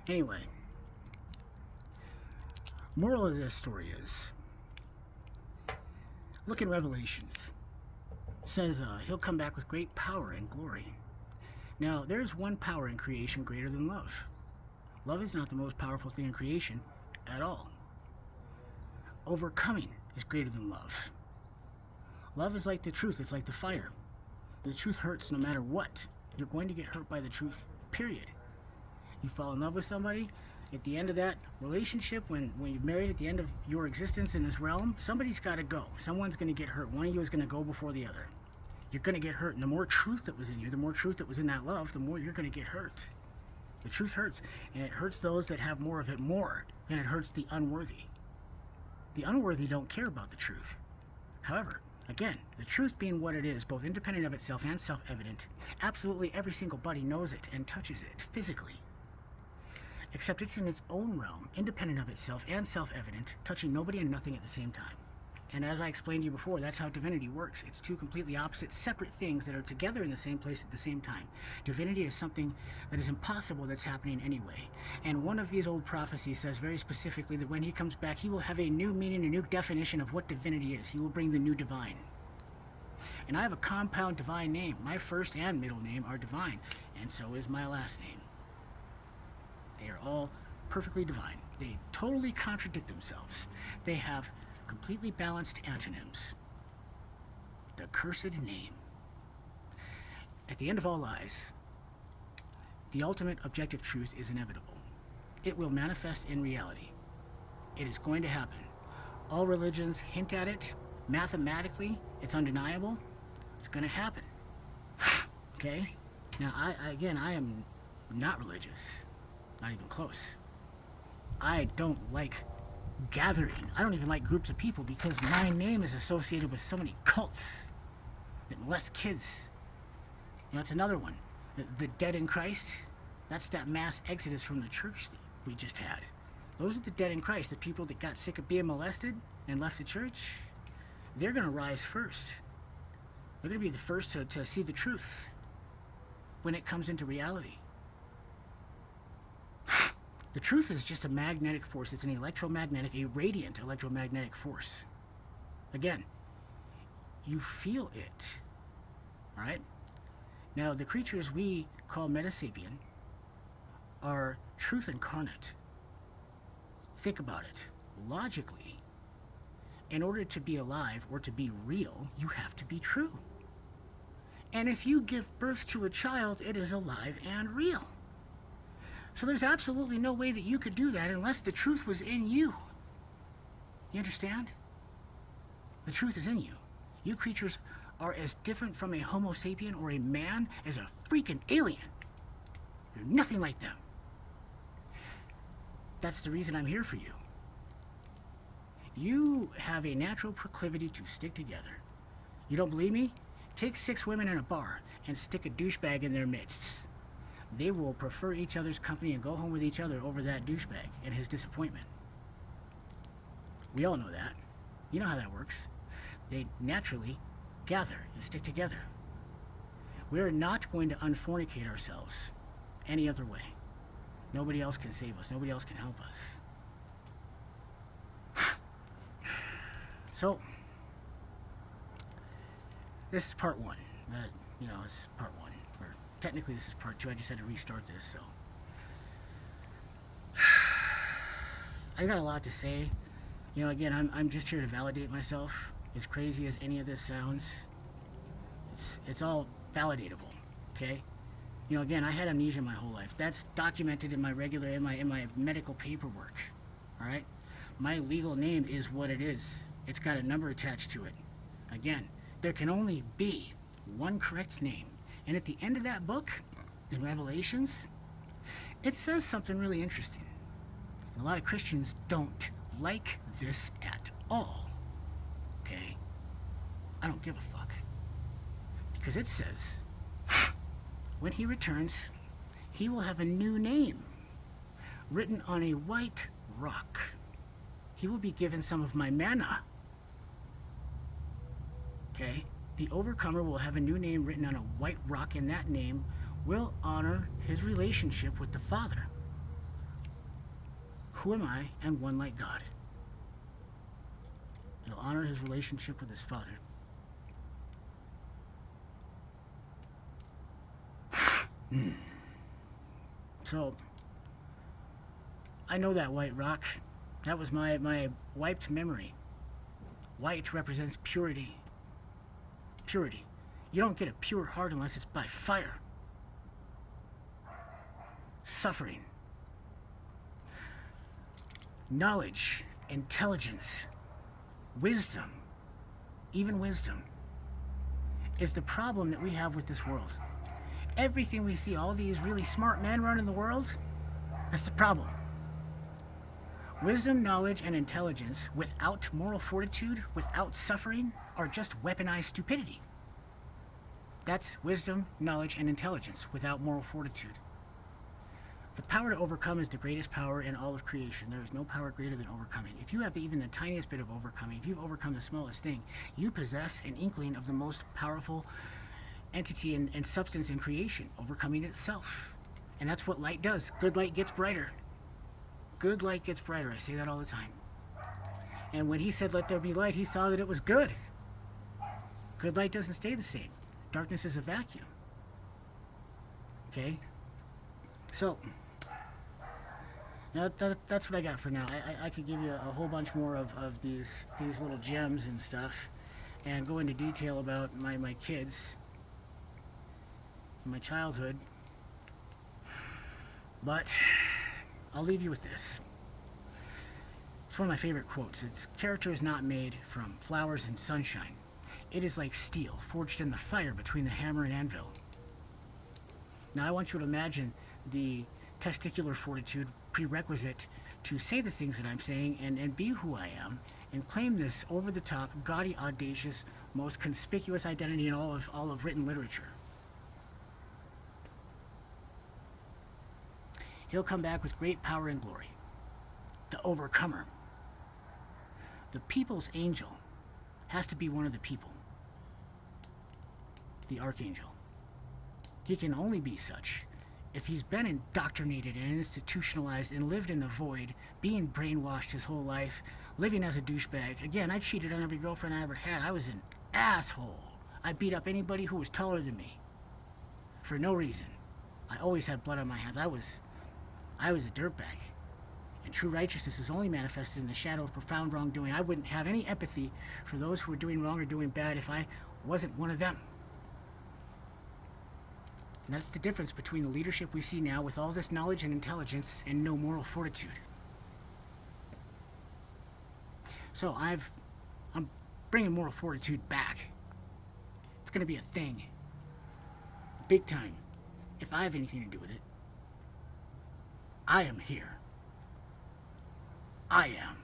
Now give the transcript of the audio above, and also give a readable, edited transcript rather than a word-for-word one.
Anyway, moral of this story is, look in Revelations. It says he'll come back with great power and glory. Now, there's one power in creation greater than love. Love is not the most powerful thing in creation at all. Overcoming is greater than love. Love is like the truth. It's like the fire. The truth hurts no matter what. You're going to get hurt by the truth, period. You fall in love with somebody, at the end of that relationship, when you're married, at the end of your existence in this realm, somebody's got to go. Someone's going to get hurt. One of you is going to go before the other. You're going to get hurt. And the more truth that was in you, the more truth that was in that love, the more you're going to get hurt. The truth hurts. And it hurts those that have more of it more than it hurts the unworthy. The unworthy don't care about the truth. However, again, the truth being what it is, both independent of itself and self-evident, absolutely every single body knows it and touches it physically. Except it's in its own realm, independent of itself and self-evident, touching nobody and nothing at the same time. And as I explained to you before, that's how divinity works. It's two completely opposite, separate things that are together in the same place at the same time. Divinity is something that is impossible that's happening anyway. And one of these old prophecies says very specifically that when he comes back, he will have a new meaning, a new definition of what divinity is. He will bring the new divine. And I have a compound divine name. My first and middle name are divine, and so is my last name. They are all perfectly divine. They totally contradict themselves. They have completely balanced antonyms. The cursed name. At the end of all lies, the ultimate objective truth is inevitable. It will manifest in reality. It is going to happen. All religions hint at it. Mathematically, it's undeniable. It's going to happen. Okay? Now, I am not religious. Not even close. I don't like gathering. I don't even like groups of people because my name is associated with so many cults that molest kids. You know, it's another one. The dead in Christ, that's that mass exodus from the church that we just had. Those are the dead in Christ, the people that got sick of being molested and left the church. They're going to rise first. They're going to be the first to see the truth when it comes into reality. The truth is just a magnetic force. It's an electromagnetic, a radiant electromagnetic force. Again, you feel it. All right? Now, the creatures we call metasapien are truth incarnate. Think about it. Logically, in order to be alive or to be real, you have to be true. And if you give birth to a child, it is alive and real. So there's absolutely no way that you could do that unless the truth was in you. You understand? The truth is in you. You creatures are as different from a Homo sapien or a man as a freaking alien. You're nothing like them. That's the reason I'm here for you. You have a natural proclivity to stick together. You don't believe me? Take 6 women in a bar and stick a douchebag in their midst. They will prefer each other's company and go home with each other over that douchebag and his disappointment. We all know that. You know how that works. They naturally gather and stick together. We're not going to unfornicate ourselves any other way. Nobody else can save us. Nobody else can help us. So, this is part 1. This is part 1. Or technically this is part 2. I just had to restart this, so. I got a lot to say. You know, again, I'm just here to validate myself. As crazy as any of this sounds, it's all validatable, okay? You know, again, I had amnesia my whole life. That's documented in my medical paperwork, all right? My legal name is what it is. It's got a number attached to it. Again, there can only be one correct name. And at the end of that book, in Revelations, it says something really interesting. And a lot of Christians don't like this at all. Okay? I don't give a fuck. Because it says, when he returns, he will have a new name written on a white rock. He will be given some of my manna. Okay? The overcomer will have a new name written on a white rock, and that name will honor his relationship with the Father. Who am I? And one like God. It'll honor his relationship with his Father. So, I know that white rock. That was my wiped memory. White represents purity. Purity. You don't get a pure heart unless it's by fire. Suffering. Knowledge, intelligence, wisdom, even wisdom, is the problem that we have with this world. Everything we see, all these really smart men running the world, that's the problem. Wisdom, knowledge, and intelligence without moral fortitude, without suffering, are just weaponized stupidity. That's wisdom, knowledge, and intelligence without moral fortitude. The power to overcome is the greatest power in all of creation. There is no power greater than overcoming. If you have even the tiniest bit of overcoming, if you've overcome the smallest thing, you possess an inkling of the most powerful entity and substance in creation, overcoming itself. And that's what light does. Good light gets brighter. Good light gets brighter. I say that all the time. And when he said, let there be light, he saw that it was good. Good light doesn't stay the same. Darkness is a vacuum. Okay? So, that's what I got for now. I could give you a whole bunch more of these little gems and stuff, and go into detail about my kids, my childhood, but I'll leave you with this. It's one of my favorite quotes. It's, character is not made from flowers and sunshine. It is like steel forged in the fire between the hammer and anvil. Now I want you to imagine the testicular fortitude prerequisite to say the things that I'm saying and be who I am and claim this over-the-top, gaudy, audacious, most conspicuous identity in all of written literature. He'll come back with great power and glory. The overcomer. The people's angel has to be one of the people. The archangel. He can only be such if he's been indoctrinated and institutionalized and lived in the void, being brainwashed his whole life, living as a douchebag. Again, I cheated on every girlfriend I ever had. I was an asshole. I beat up anybody who was taller than me. For no reason. I always had blood on my hands. I was a dirtbag. And true righteousness is only manifested in the shadow of profound wrongdoing. I wouldn't have any empathy for those who were doing wrong or doing bad if I wasn't one of them. And that's the difference between the leadership we see now with all this knowledge and intelligence and no moral fortitude. So I'm bringing moral fortitude back. It's going to be a thing. Big time. If I have anything to do with it, I am here. I am.